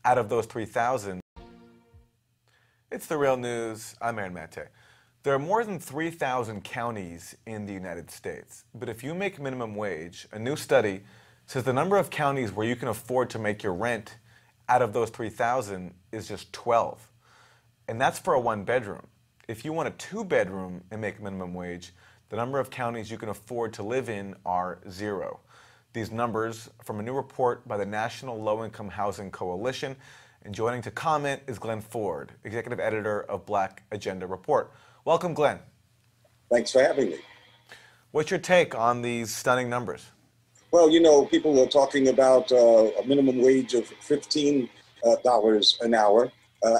out of those 3,000. It's The Real News. I'm Aaron Mate. There are more than 3,000 counties in the United States, but if you make minimum wage, a new study says the number of counties where you can afford to make your rent out of those 3,000 is just 12. And that's for a one-bedroom. If you want a two-bedroom and make minimum wage, the number of counties you can afford to live in are 0. These numbers from a new report by the National Low-Income Housing Coalition. And joining to comment is Glenn Ford, Executive Editor of Black Agenda Report. Welcome, Glenn. Thanks for having me. What's your take on these stunning numbers? Well, you know, people are talking about a minimum wage of $15 an hour,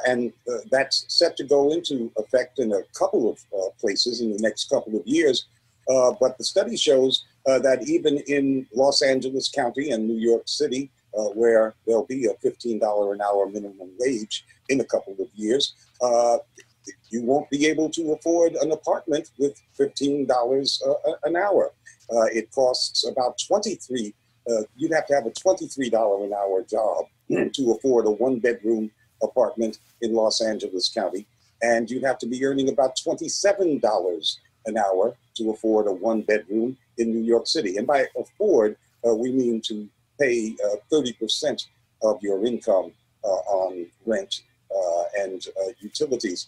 and that's set to go into effect in a couple of places in the next couple of years. But the study shows that even in Los Angeles County and New York City, where there'll be a $15 an hour minimum wage in a couple of years, you won't be able to afford an apartment with $15 an hour. It costs about you'd have to have a $23 an hour job to afford a one-bedroom apartment in Los Angeles County. And you'd have to be earning about $27 an hour to afford a one-bedroom in New York City. And by afford, we mean to pay 30% of your income on rent and utilities.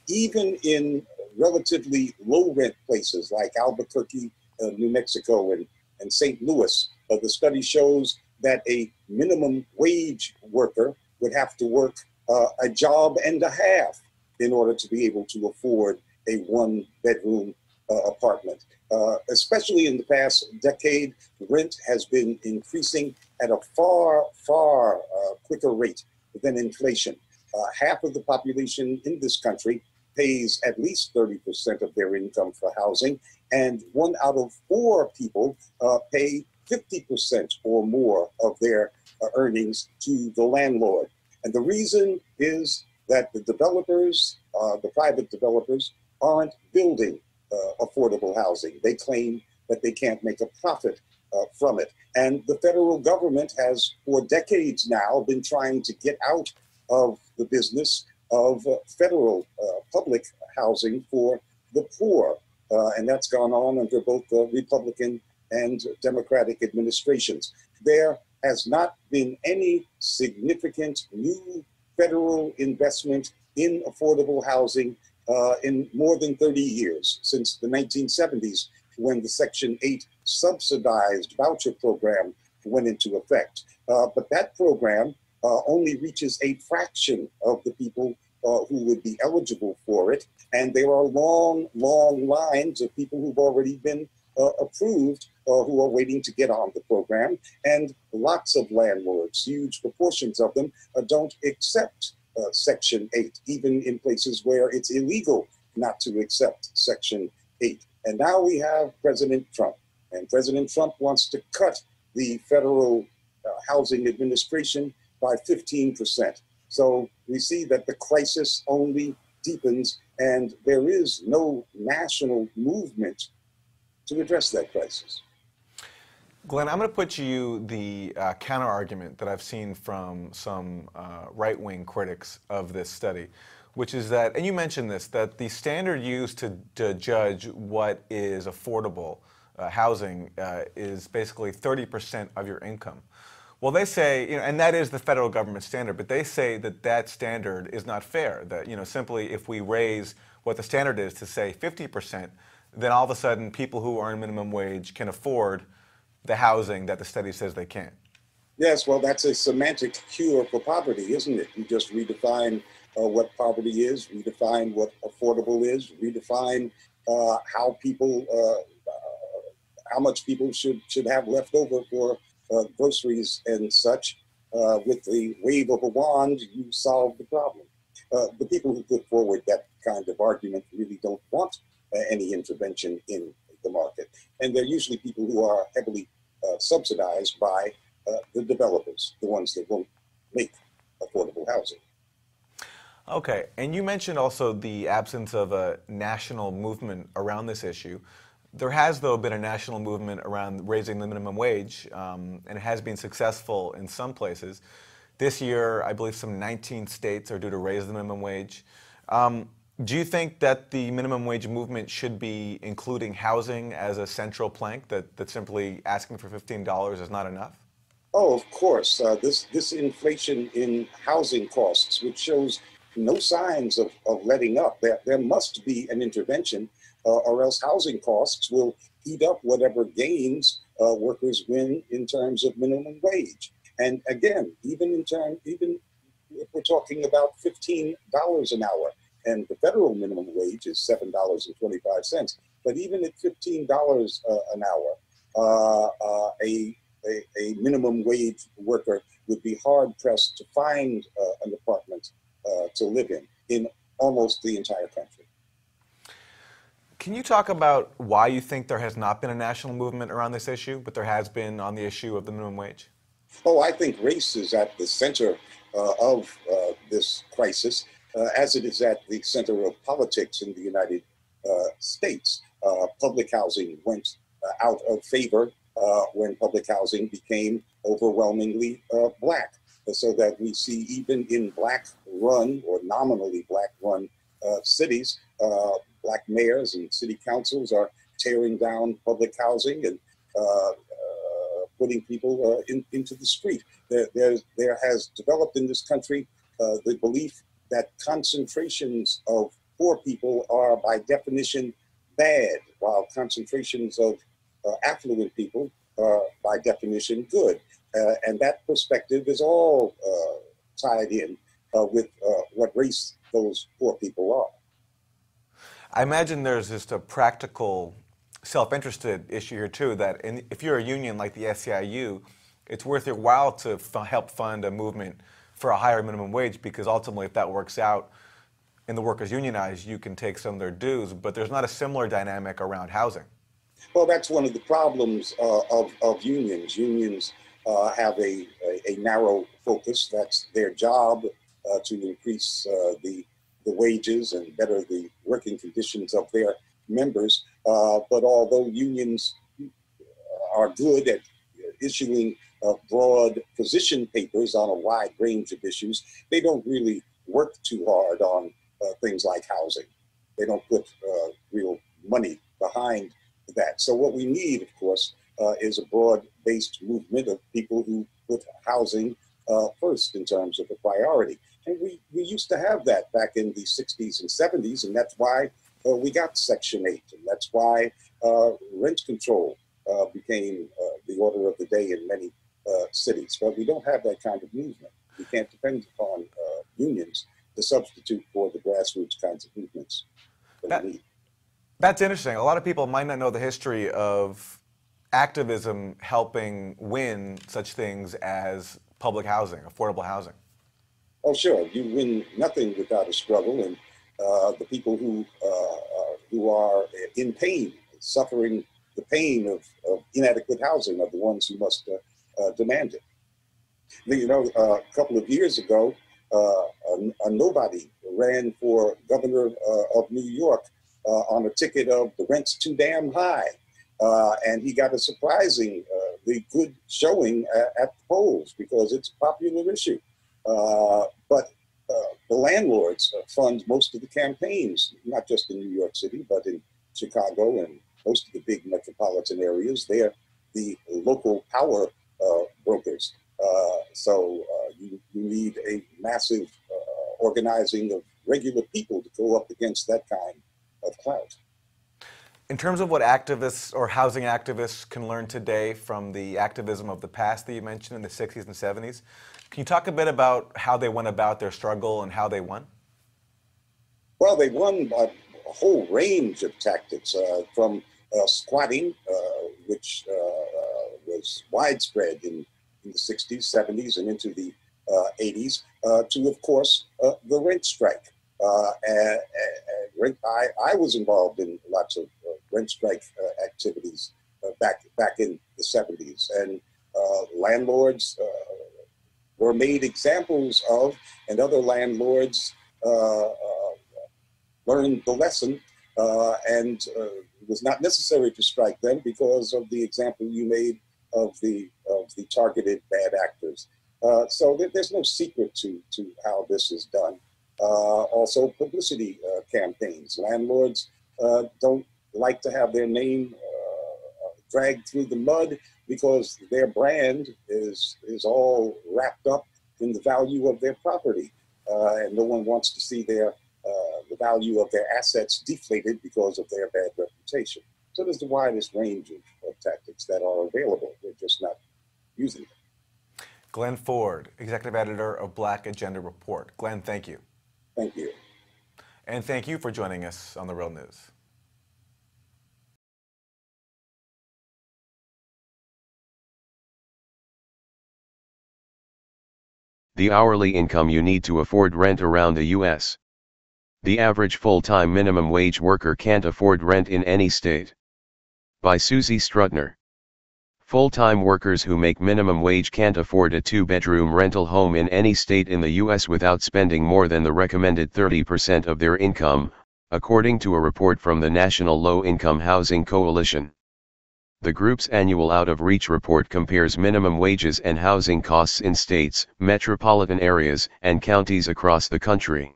Even in relatively low-rent places like Albuquerque, New Mexico, and St. Louis, the study shows that a minimum wage worker would have to work a job and a half in order to be able to afford a one-bedroom apartment. Especially in the past decade, rent has been increasing at a far quicker rate than inflation. Half of the population in this country pays at least 30% of their income for housing, and 1 out of 4 people pay 50% or more of their earnings to the landlord. And the reason is that the developers, the private developers, aren't building affordable housing. They claim that they can't make a profit from it. And the federal government has, for decades now, been trying to get out of the business of federal public housing for the poor. And that's gone on under both the Republican and Democratic administrations. There has not been any significant new federal investment in affordable housing in more than 30 years, since the 1970s, when the Section 8 subsidized voucher program went into effect. But that program only reaches a fraction of the people who would be eligible for it. And there are long lines of people who've already been approved who are waiting to get on the program. And lots of landlords, huge proportions of them, don't accept Section 8, even in places where it's illegal not to accept Section 8. And now we have President Trump. And President Trump wants to cut the Federal Housing Administration by 15%. So we see that the crisis only deepens, and there is no national movement to address that crisis. Glenn, I'm going to put you the counter-argument that I've seen from some right-wing critics of this study, which is that, and you mentioned this, that the standard used to judge what is affordable housing is basically 30% of your income. Well, they say, and that is the federal government standard, but they say that that standard is not fair, that, simply if we raise what the standard is to say 50%, then all of a sudden people who earn minimum wage can afford the housing that the study says they can't. Yes, well, that's a semantic cure for poverty, isn't it? You just redefine what poverty is, redefine what affordable is, redefine how much people should have left over for groceries and such. With the wave of a wand, you solve the problem. The people who put forward that kind of argument really don't want any intervention in the market. And they're usually people who are heavily subsidized by the developers, the ones that won't make affordable housing. Okay, and you mentioned also the absence of a national movement around this issue. There has, though, been a national movement around raising the minimum wage, and it has been successful in some places. This year, I believe some 19 states are due to raise the minimum wage. Do you think that the minimum wage movement should be including housing as a central plank, that simply asking for $15 is not enough? Oh, of course. This inflation in housing costs, which shows no signs of letting up. There must be an intervention, or else housing costs will eat up whatever gains workers win in terms of minimum wage. And again, even if we're talking about $15 an hour, and the federal minimum wage is $7.25, but even at $15 an hour, a minimum wage worker would be hard pressed to find an apartment to live in almost the entire country. Can you talk about why you think there has not been a national movement around this issue, but there has been on the issue of the minimum wage? Oh, I think race is at the center of this crisis, as it is at the center of politics in the United States. Public housing went out of favor when public housing became overwhelmingly black, so that we see even in black-run or nominally black-run cities, black mayors and city councils are tearing down public housing and putting people into the street. There has developed in this country the belief that concentrations of poor people are by definition bad, while concentrations of affluent people are by definition good. And that perspective is all tied in with what race those poor people are. I imagine there's just a practical self-interested issue here too, that if you're a union like the SEIU, it's worth your while to help fund a movement for a higher minimum wage, because ultimately if that works out and the workers unionize, you can take some of their dues, but there's not a similar dynamic around housing. Well, that's one of the problems of unions. Unions have a narrow focus. That's their job, to increase the wages and better the working conditions of their members. But although unions are good at issuing broad position papers on a wide range of issues, they don't really work too hard on things like housing. They don't put real money behind that. So what we need, of course, is a broad-based movement of people who put housing first in terms of a priority. And we used to have that back in the 60s and 70s, and that's why we got Section 8, and that's why rent control became the order of the day in many cities. But we don't have that kind of movement. We can't depend upon unions to substitute for the grassroots kinds of movements that we need. That's interesting. A lot of people might not know the history of activism helping win such things as public housing, affordable housing. Oh, sure. You win nothing without a struggle, and the people who are in pain, suffering the pain of inadequate housing, are the ones who must demand it. You know, a couple of years ago, a nobody ran for governor of New York on a ticket of the rent's too damn high. And he got a surprisingly good showing at the polls because it's a popular issue. But the landlords fund most of the campaigns, not just in New York City, but in Chicago and most of the big metropolitan areas. They're the local power brokers. So you need a massive organizing of regular people to go up against that kind of clout. In terms of what activists or housing activists can learn today from the activism of the past that you mentioned in the 60s and 70s, can you talk a bit about how they went about their struggle and how they won? Well, they won by a whole range of tactics, from squatting, which was widespread in the 60s, 70s, and into the 80s, to, of course, the rent strike. I was involved in lots of rent strike activities back in the 70s, and landlords were made examples of, and other landlords learned the lesson, and it was not necessary to strike them because of the example you made of the targeted bad actors. So there's no secret to how this is done. Also, publicity campaigns. Landlords don't like to have their name dragged through the mud because their brand is all wrapped up in the value of their property, and no one wants to see the value of their assets deflated because of their bad reputation. So there's the widest range of tactics that are available. They're just not using them. Glenn Ford, Executive Editor of Black Agenda Report. Glenn, thank you. Thank you. And thank you for joining us on The Real News. The hourly income you need to afford rent around the U.S. The average full-time minimum wage worker can't afford rent in any state. By Susie Strutner. Full-time workers who make minimum wage can't afford a two-bedroom rental home in any state in the U.S. without spending more than the recommended 30% of their income, according to a report from the National Low-Income Housing Coalition. The group's annual out-of-reach report compares minimum wages and housing costs in states, metropolitan areas, and counties across the country.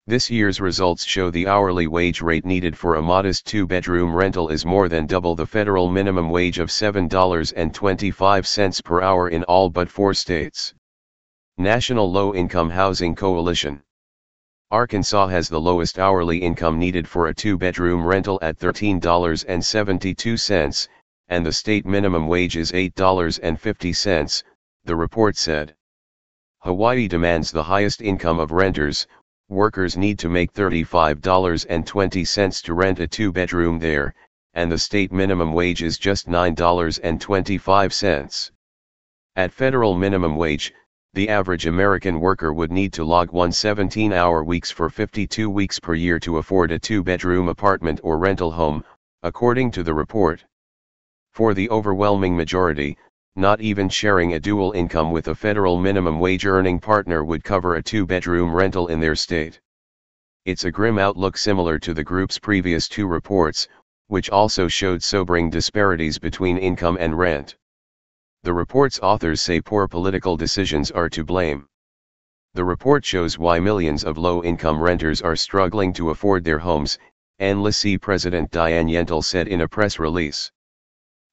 This year's results show the hourly wage rate needed for a modest two-bedroom rental is more than double the federal minimum wage of $7.25 per hour in all but 4 states. National Low-Income Housing Coalition. Arkansas has the lowest hourly income needed for a two-bedroom rental at $13.72, and the state minimum wage is $8.50, the report said. Hawaii demands the highest income of renters. Workers need to make $35.20 to rent a two-bedroom there, and the state minimum wage is just $9.25. At federal minimum wage, the average American worker would need to log 1 17-hour weeks for 52 weeks per year to afford a two-bedroom apartment or rental home, according to the report. For the overwhelming majority, not even sharing a dual income with a federal minimum wage earning partner would cover a two-bedroom rental in their state. It's a grim outlook similar to the group's previous 2 reports, which also showed sobering disparities between income and rent. The report's authors say poor political decisions are to blame. The report shows why millions of low-income renters are struggling to afford their homes, NLSC President Diane Yentel said in a press release.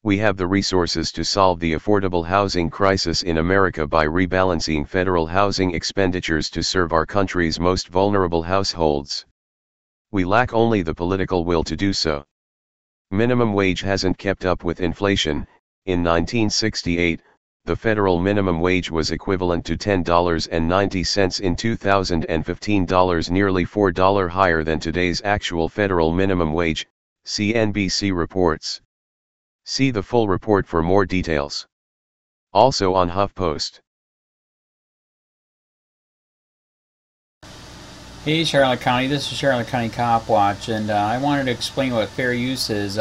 We have the resources to solve the affordable housing crisis in America by rebalancing federal housing expenditures to serve our country's most vulnerable households. We lack only the political will to do so. Minimum wage hasn't kept up with inflation. In 1968, the federal minimum wage was equivalent to $10.90 in 2015, nearly $4 higher than today's actual federal minimum wage, CNBC reports. See the full report for more details. Also on HuffPost. Hey Charlotte County, this is Charlotte County COPWATCH, and I wanted to explain what fair use is.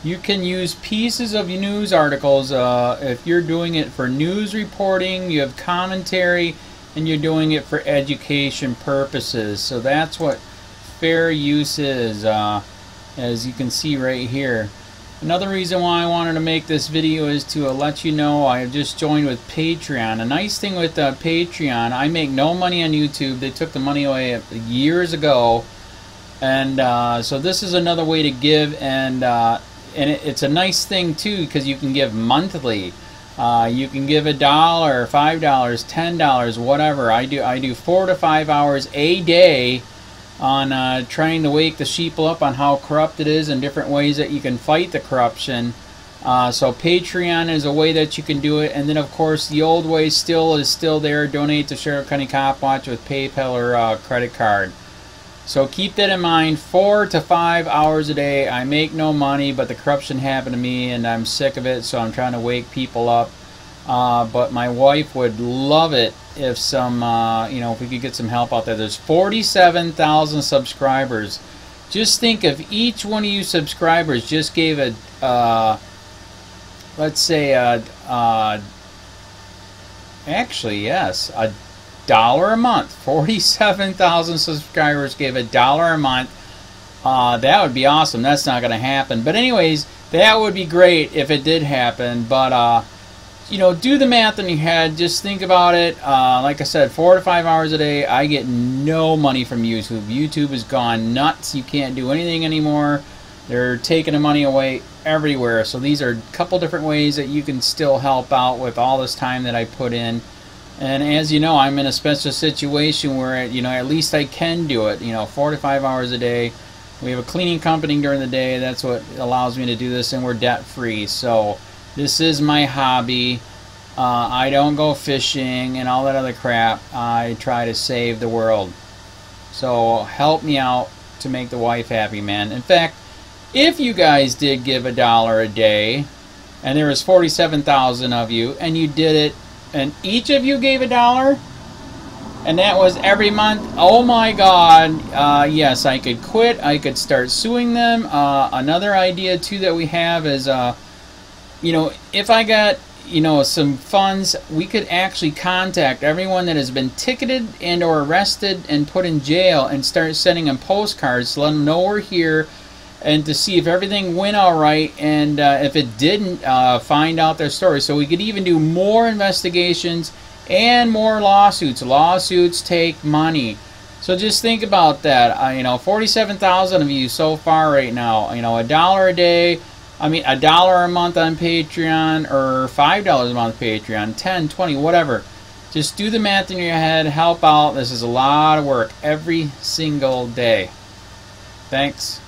You can use pieces of news articles if you're doing it for news reporting, you have commentary, and you're doing it for education purposes. So that's what fair use is, as you can see right here. Another reason why I wanted to make this video is to let you know I have just joined with Patreon. A nice thing with Patreon, I make no money on YouTube. They took the money away years ago, and so this is another way to give, and it's a nice thing too because you can give monthly. You can give $1, $5, $10, whatever. I do 4 to 5 hours a day on trying to wake the sheeple up on how corrupt it is and different ways that you can fight the corruption. So Patreon is a way that you can do it, and then of course the old way is still there. Donate to Charlotte County COPWATCH with PayPal or credit card. So keep that in mind. 4 to 5 hours a day. I make no money, but the corruption happened to me and I'm sick of it, so I'm trying to wake people up. But my wife would love it if if we could get some help out there. There's 47,000 subscribers. Just think if each one of you subscribers just gave let's say actually yes, $1 a month. 47,000 subscribers gave $1 a month. That would be awesome. That's not going to happen. But anyways, that would be great if it did happen. But you know, do the math in your head. Just think about it. Like I said, 4 to 5 hours a day. I get no money from YouTube. YouTube has gone nuts. You can't do anything anymore. They're taking the money away everywhere. So these are a couple different ways that you can still help out with all this time that I put in. And as you know, I'm in a special situation where, you know, at least I can do it. You know, 4 to 5 hours a day. We have a cleaning company during the day. That's what allows me to do this, and we're debt free. So this is my hobby. I don't go fishing and all that other crap. I try to save the world. So help me out to make the wife happy, man. In fact, if you guys did give $1 a day, and there was 47,000 of you, and you did it, and each of you gave $1, and that was every month, oh my God, yes, I could quit. I could start suing them. Another idea too that we have is, you know, if I got, you know, some funds, we could actually contact everyone that has been ticketed and or arrested and put in jail and start sending them postcards to let them know we're here, and to see if everything went all right, and if it didn't, find out their story. So we could even do more investigations and more lawsuits. Lawsuits take money. So just think about that. You know, 47,000 of you so far right now. You know, $1 a day. I mean, $1 a month on Patreon, or $5 a month Patreon, 10, 20, whatever. Just do the math in your head. Help out. This is a lot of work every single day. Thanks.